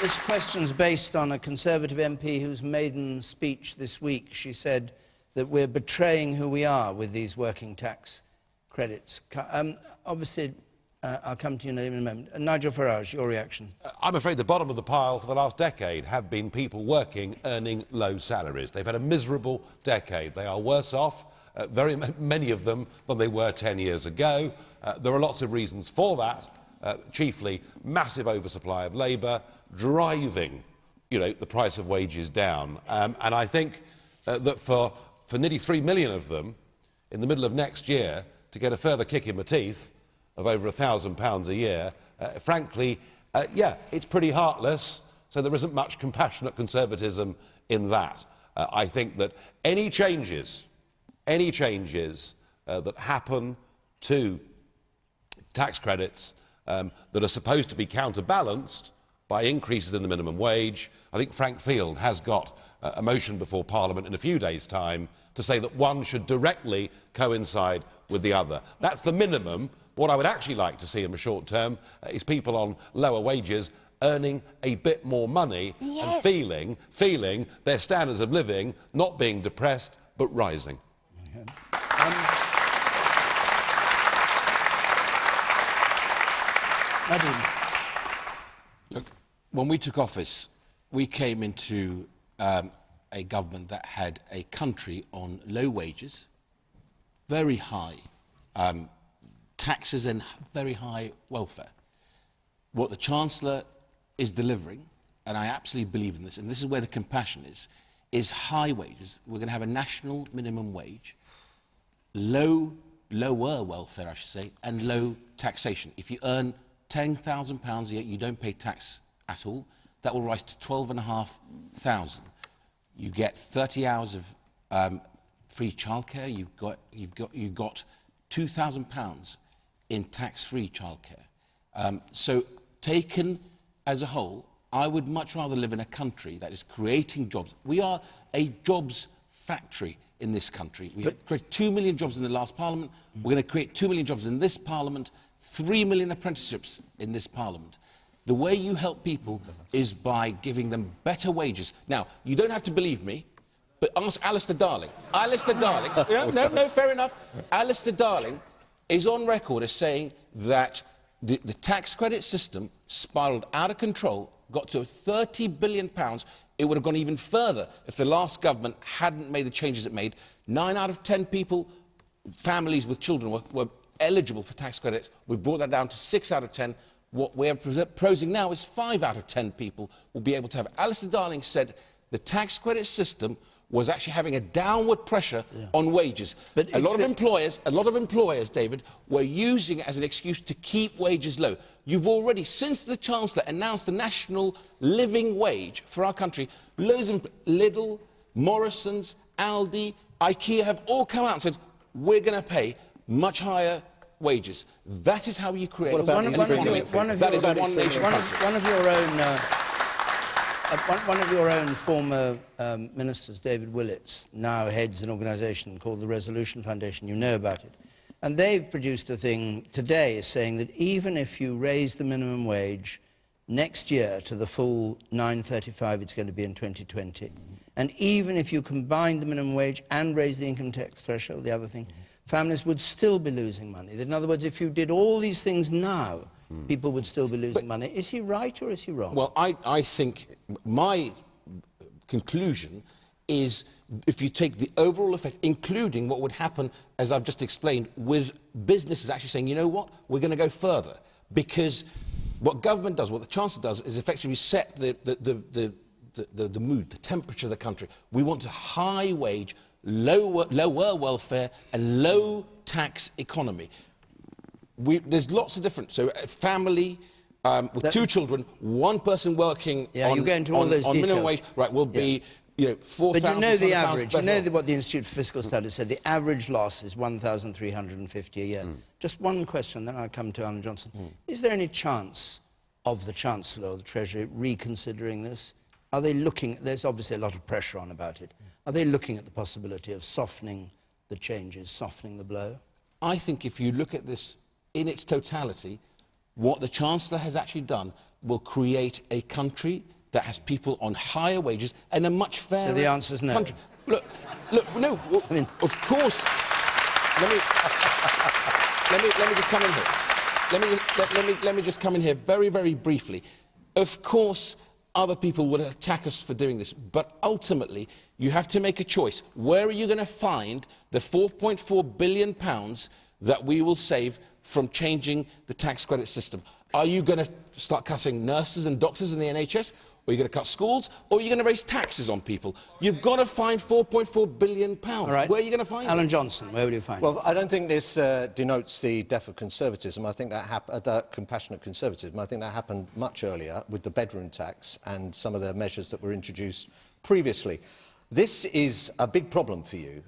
This question's based on a Conservative MP whose maiden speech this week. She said that we're betraying who we are with these working tax credits. Obviously, I'll come to you in a moment. Nigel Farage, your reaction. I'm afraid the bottom of the pile for the last decade have been people working, earning low salaries. They've had a miserable decade. They are worse off, very many of them, than they were 10 years ago. There are lots of reasons for that, chiefly massive oversupply of labour, driving, the price of wages down. And I think that for nearly 3 million of them, in the middle of next year, to get a further kick in the teeth of over £1,000 a year, frankly, it's pretty heartless, so there isn't much compassionate conservatism in that. I think that any changes that happen to tax credits that are supposed to be counterbalanced by increases in the minimum wage. I think Frank Field has got a motion before Parliament in a few days' time to say that one should directly coincide with the other. That's the minimum. What I would actually like to see in the short term is people on lower wages earning a bit more money and feeling their standards of living not being depressed but rising. Nadhim. Look, when we took office, we came into a government that had a country on low wages, very high taxes and very high welfare. What the Chancellor is delivering, and I absolutely believe in this, and this is where the compassion is high wages. We're going to have a national minimum wage, lower welfare, I should say, and low taxation. If you earn £10,000 a year, you don't pay tax at all. That will rise to £12,500. You get 30 hours of free childcare. You've got £2,000 in tax-free childcare. So taken as a whole, I would much rather live in a country that is creating jobs. We are a jobs factory in this country. We created 2 million jobs in the last Parliament. We're going to create 2 million jobs in this Parliament, 3 million apprenticeships in this Parliament. The way you help people is by giving them better wages. Now, you don't have to believe me, but ask Alistair Darling. Alistair Darling, no, fair enough. Alistair Darling is on record as saying that the tax credit system spiralled out of control, got to £30 billion. It would have gone even further if the last government hadn't made the changes it made. 9 out of 10 people, families with children, were eligible for tax credits. We brought that down to 6 out of 10. What we're proposing now is 5 out of 10 people will be able to have it. Alistair Darling said the tax credit system was actually having a downward pressure on wages. But a lot of employers, David, were using it as an excuse to keep wages low. You've already, since the Chancellor announced the national living wage for our country, Lidl, Morrison's, Aldi, IKEA have all come out and said, we're going to pay much higher wages. That is how you create one of your own former ministers, David Willits, now heads an organisation called the Resolution Foundation. You know about it. And they've produced a thing today saying that even if you raise the minimum wage next year to the full £9.35 it's going to be in 2020, And even if you combine the minimum wage and raise the income tax threshold, the other thing, families would still be losing money. In other words, if you did all these things now, people would still be losing money. Is he right or is he wrong? Well, I think my conclusion is if you take the overall effect, including what would happen, as I've just explained, with businesses actually saying, you know what, we're going to go further. Because what government does, what the Chancellor does, is effectively set the mood, the temperature of the country. We want a high-wage, lower welfare and low-tax economy. There's lots of different... So a family with 2 children, 1 person working on, you go into all those on minimum details. wage, right, will be... You know, but you know the average, you know better. what the Institute for Fiscal Studies said, the average loss is 1,350 a year. Just one question, then I'll come to Alan Johnson. Is there any chance of the Chancellor or the Treasury reconsidering this? Are they looking, there's obviously a lot of pressure on about it, are they looking at the possibility of softening the changes, softening the blow? I think if you look at this in its totality, what the Chancellor has actually done will create a country that has people on higher wages and a much fairer So the answer's no. country. Look, no. Well, I mean, of course. Let me just come in here. Let me just come in here very, very briefly. Of course, other people would attack us for doing this, but ultimately, you have to make a choice. Where are you going to find the £4.4 billion that we will save from changing the tax credit system? Are you going to start cutting nurses and doctors in the NHS? Or are you going to cut schools? Or are you going to raise taxes on people? You've got to find £4.4 billion. All right. Where are you going to find Alan it? Johnson, where will you find it? Well, I don't think this denotes the death of conservatism. I think that compassionate conservatism. I think that happened much earlier with the bedroom tax and some of the measures that were introduced previously. This is a big problem for you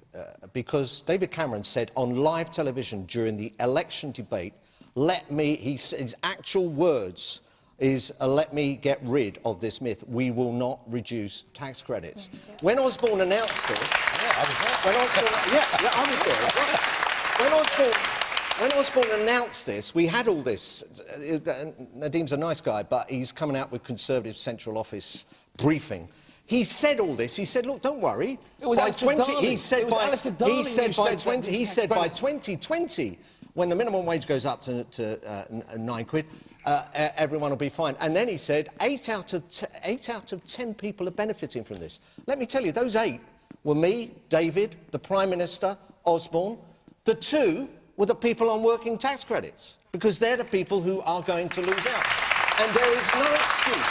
because David Cameron said on live television during the election debate, his actual words is let me get rid of this myth. We will not reduce tax credits. When Osborne announced this... When Osborne announced this, we had all this... Nadhim's a nice guy, but he's coming out with Conservative Central Office briefing. He said all this. He said, look, don't worry. It was Alistair Darling. He said by 2020, 2020, when the minimum wage goes up to £9, everyone will be fine. And then he said 8 out of 10 people are benefiting from this. Let me tell you, those 8 were me, David, the Prime Minister, Osborne. The 2 were the people on working tax credits, because they're the people who are going to lose out. And there is no excuse.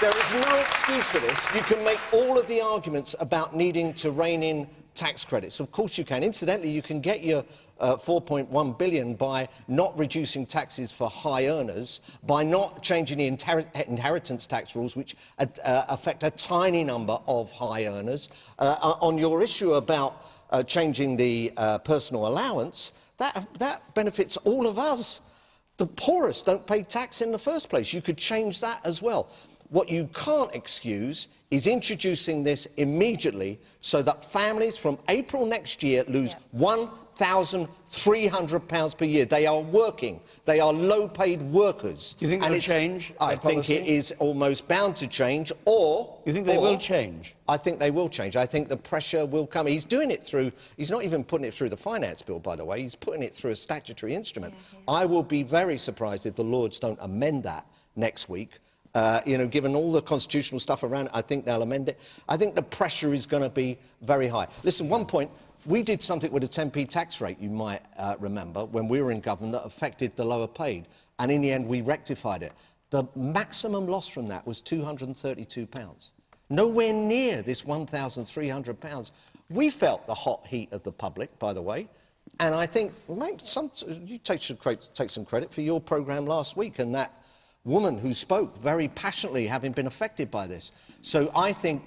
There is no excuse for this. You can make all of the arguments about needing to rein in tax credits. Of course you can. Incidentally, you can get your £4.1 billion by not reducing taxes for high earners, by not changing the inheritance tax rules, which affect a tiny number of high earners. On your issue about changing the personal allowance, that benefits all of us. The poorest don't pay tax in the first place. You could change that as well. What you can't excuse is introducing this immediately so that families from April next year lose £1,300 per year. They are working. They are low-paid workers. Do you think it'll change? I think it is almost bound to change, or... You think they will change? I think they will change. I think the pressure will come. He's doing it through... He's not even putting it through the finance bill, by the way. He's putting it through a statutory instrument. I will be very surprised if the Lords don't amend that next week. You know, given all the constitutional stuff around it, I think they'll amend it. I think the pressure is going to be very high. Listen, one point, we did something with a 10p tax rate, you might remember, when we were in government, that affected the lower paid. And in the end, we rectified it. The maximum loss from that was £232. Nowhere near this £1,300. We felt the hot heat of the public, by the way. And I think, mate, you take some credit for your programme last week and that woman who spoke very passionately, having been affected by this. So I think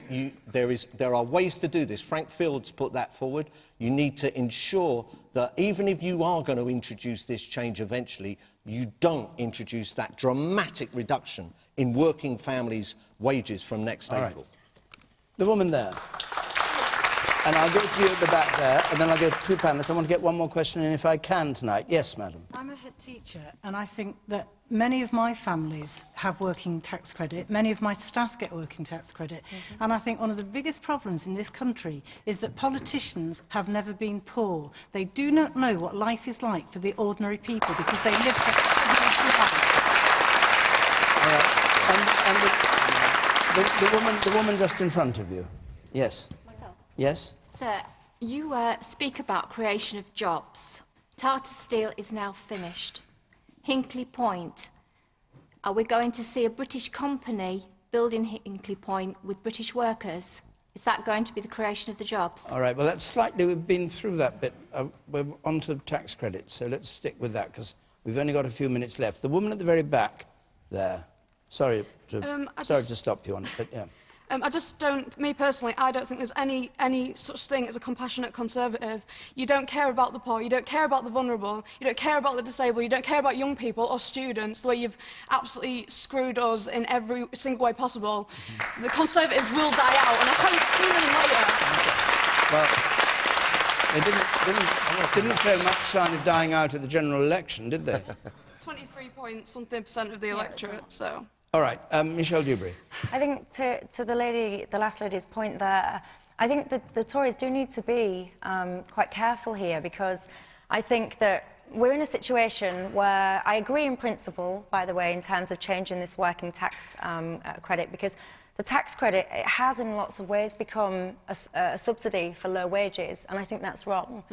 there are ways to do this. Frank Fields put that forward. You need to ensure that even if you are going to introduce this change eventually, you don't introduce that dramatic reduction in working families' wages from next April. Right. The woman there. And I'll go to you at the back there, and then I'll go to 2 panellists. I want to get one more question in if I can tonight. Yes, madam. I'm a head teacher, and I think that many of my families have working tax credit, many of my staff get working tax credit, and I think one of the biggest problems in this country is that politicians have never been poor. They do not know what life is like for the ordinary people because they live for And the woman just in front of you. Yes. Myself. Yes. Sir, you speak about creation of jobs. Tata Steel is now finished. Hinkley Point. Are we going to see a British company building Hinkley Point with British workers? Is that going to be the creation of the jobs? All right, well, that's slightly, we've been through that bit. We're on to tax credits, so let's stick with that, because we've only got a few minutes left. The woman at the very back there. Sorry to stop you on it, but yeah. I just don't, me personally, I don't think there's any such thing as a compassionate Conservative. You don't care about the poor, you don't care about the vulnerable, you don't care about the disabled, you don't care about young people or students, the way you've absolutely screwed us in every single way possible. The Conservatives will die out, and I hope sooner than later. Well, they didn't show much sign of dying out at the general election, did they? 23-point-something% of the electorate, so... All right, Michelle Dewberry. I think to the last lady's point there, I think that the Tories do need to be quite careful here, because I think that we're in a situation where I agree in principle, by the way, in terms of changing this working tax credit, because the tax credit, it has in lots of ways become a subsidy for low wages, and I think that's wrong.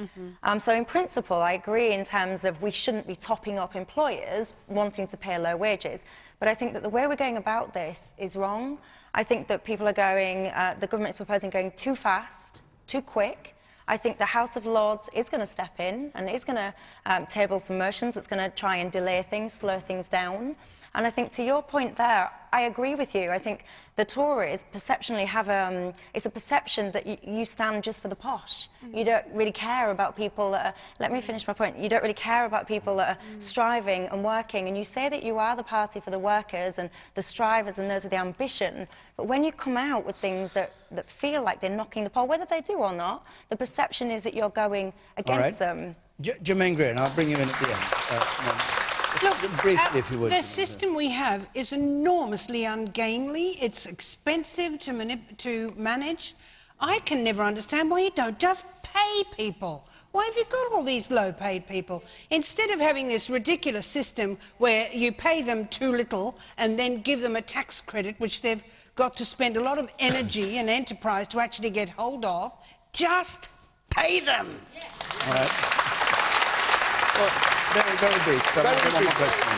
So in principle, I agree in terms of we shouldn't be topping up employers wanting to pay low wages, but I think that the way we're going about this is wrong. I think that people are going, the government is proposing going too fast, too quick. I think the House of Lords is going to step in and is going to table some motions that's going to try and delay things, slow things down. And I think to your point there, I agree with you. I think the Tories perceptionally have it's a perception that you stand just for the posh. You don't really care about people that are, let me finish my point, you don't really care about people that are striving and working, and you say that you are the party for the workers and the strivers and those with the ambition, but when you come out with things that feel like they're knocking the poll, whether they do or not, the perception is that you're going against them. Germaine Greer, and I'll bring you in at the end. Look, briefly, if you would. The system we have is enormously ungainly. It's expensive to manage. I can never understand why you don't just pay people. Why have you got all these low-paid people? Instead of having this ridiculous system where you pay them too little and then give them a tax credit, which they've got to spend a lot of energy and enterprise to actually get hold of, just pay them. All right. Well, very brief. So one more question.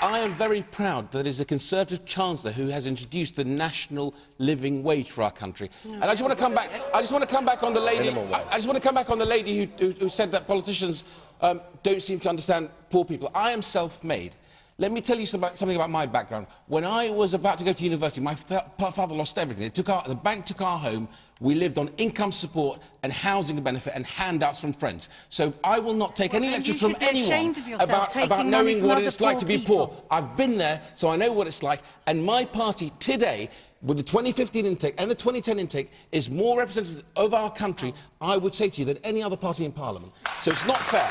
I am very proud that it's a Conservative Chancellor who has introduced the national living wage for our country. And I just want to come back. I just want to come back on the lady. I just want to come back on the lady who said that politicians don't seem to understand poor people. I am self-made. Let me tell you something about my background. When I was about to go to university, my father lost everything. The bank took our home. We lived on income support and housing benefit and handouts from friends. So I will not take any lectures from anyone about knowing what it's like to be poor. I've been there, so I know what it's like. And my party today, with the 2015 intake and the 2010 intake, is more representative of our country, I would say to you, than any other party in Parliament. So it's not fair.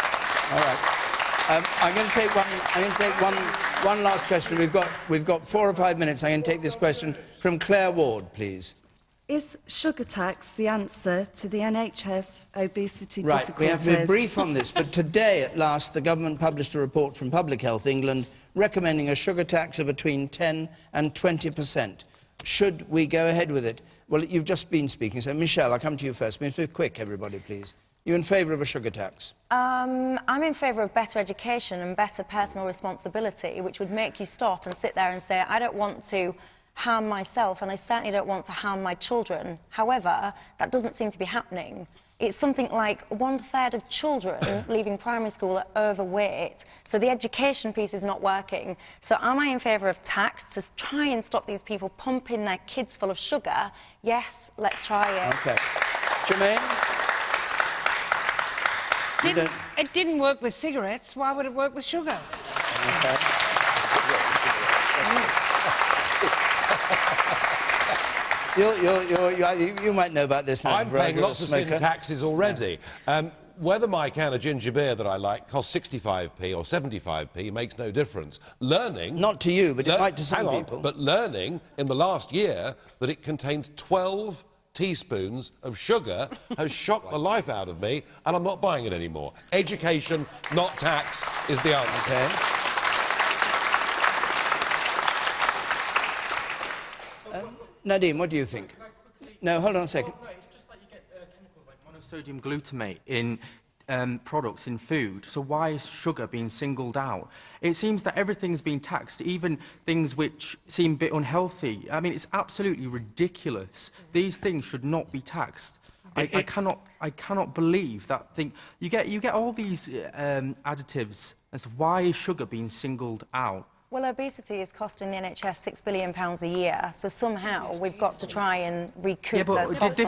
All right. I'm going to take one last question. We've got 4 or 5 minutes. I'm going to take this question from Claire Ward, please. Is sugar tax the answer to the NHS obesity difficulties? Right, we have to be brief on this, but today, at last, the government published a report from Public Health England recommending a sugar tax of between 10 and 20%. Should we go ahead with it? Well, you've just been speaking, so Michelle, I'll come to you first. Be quick, everybody, please. You in favour of a sugar tax? I'm in favour of better education and better personal responsibility, which would make you stop and sit there and say, I don't want to harm myself, and I certainly don't want to harm my children. However, that doesn't seem to be happening. It's something like 1/3 of children leaving primary school are overweight, so the education piece is not working. So am I in favour of tax to try and stop these people pumping their kids full of sugar? Yes, let's try it. OK. Germaine? It didn't work with cigarettes. Why would it work with sugar? Okay. You might know about this now. I'm paying lots of sin taxes already. whether my can of ginger beer that I like costs 65p or 75p makes no difference. Learning... Not to you, but it might to some hang on, people. But learning in the last year that it contains 12 teaspoons of sugar has shocked the life out of me, and I'm not buying it anymore. Education, not tax, is the answer. Okay. Nadhim, what do you think? No, hold on a second. No, it's just that you get chemicals like monosodium glutamate in products in food. So why is sugar being singled out? It seems that everything's being taxed, even things which seem a bit unhealthy. I mean, it's absolutely ridiculous. These things should not be taxed. I cannot believe that thing. You get all these additives. And so why is sugar being singled out? Well, obesity is costing the NHS £6 billion a year, so somehow we've got to try and recoup those costs.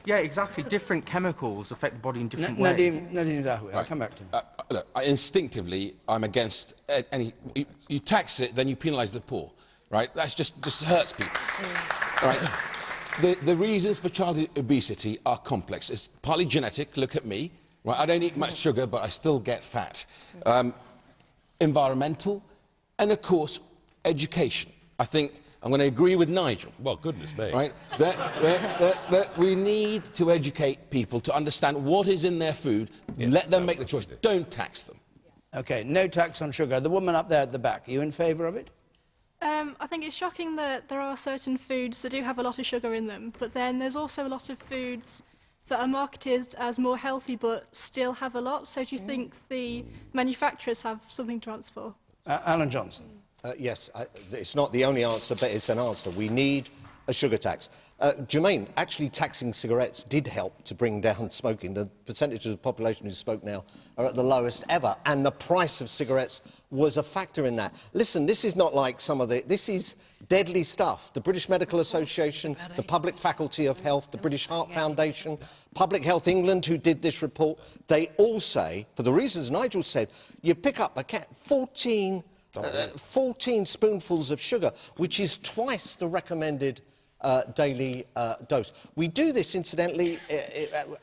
Yeah, exactly. Different chemicals affect the body in different ways. Nadhim Zahawi, I'll come back to him. Look, instinctively, I'm against any... You tax it, then you penalise the poor, right? That's just hurts people. Right? The reasons for childhood obesity are complex. It's partly genetic, look at me. Right? I don't eat much sugar, but I still get fat. Environmental, and of course, education. I think I'm going to agree with Nigel. Well, goodness me. Right? That we need to educate people to understand what is in their food, let them make the choice, don't tax them. OK, no tax on sugar. The woman up there at the back, are you in favour of it? I think it's shocking that there are certain foods that do have a lot of sugar in them, but then there's also a lot of foods that are marketed as more healthy but still have a lot. So do you think the manufacturers have something to answer for? Alan Johnson. Yes, it's not the only answer, but it's an answer. We need a sugar tax. Germaine, actually taxing cigarettes did help to bring down smoking. The percentage of the population who smoke now are at the lowest ever, and the price of cigarettes was a factor in that. Listen, this is not like some of the... This is deadly stuff. The British Medical Association, the Public Faculty of Health, the British Heart Foundation, Public Health England, who did this report, they all say, for the reasons Nigel said, you pick up a 14 spoonfuls of sugar, which is twice the recommended daily dose. We do this, incidentally,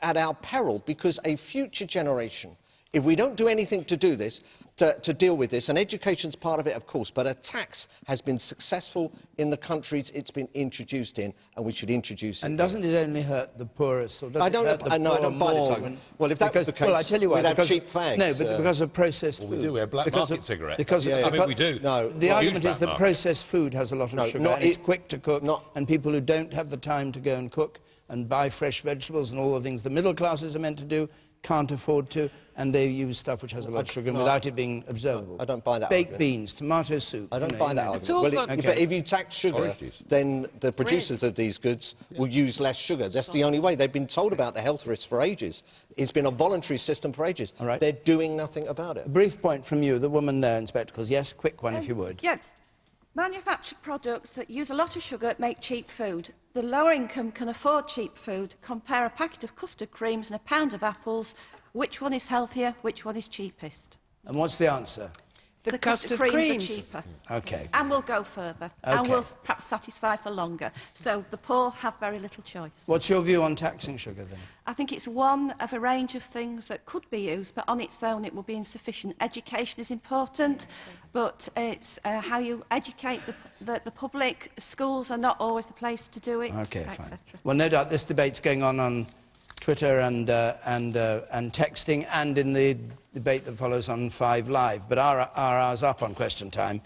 at our peril, because a future generation, if we don't do anything to do this, to deal with this, and education's part of it, of course, but a tax has been successful in the countries it's been introduced in, and we should introduce it. And doesn't it only hurt the poorest, or does I it don't, hurt the no, I don't buy this more argument. Well, if that was the case, well, I tell you why, we'd have because, cheap fags. No, but because of processed food. Well, we do. We have black market cigarettes. Because I mean, we do. No, the argument is that processed food has a lot of sugar, and it's quick to cook, and people who don't have the time to go and cook and buy fresh vegetables and all the things the middle classes are meant to do can't afford to, and they use stuff which has a lot of sugar without it being observable. I don't buy that Baked argument. beans, tomato soup. I don't buy that argument. Well, if you tax sugar, then the producers of these goods will use less sugar. That's the only way. They've been told about the health risks for ages. It's been a voluntary system for ages. All right. They're doing nothing about it. A brief point from you, the woman there in spectacles. Yes, quick one if you would. Yeah, manufactured products that use a lot of sugar make cheap food. The lower income can afford cheap food. Compare a packet of custard creams and a pound of apples. Which one is healthier? Which one is cheapest? And what's the answer? The custard creams are cheaper. OK. And we'll go further. And will perhaps satisfy for longer. So the poor have very little choice. What's your view on taxing sugar, then? I think it's one of a range of things that could be used, but on its own it will be insufficient. Education is important, but it's how you educate the public. Schools are not always the place to do it, OK, fine. etc. Well, no doubt this debate's going on Twitter and texting, and in the debate that follows on 5 Live. But our hour's up on Question Time.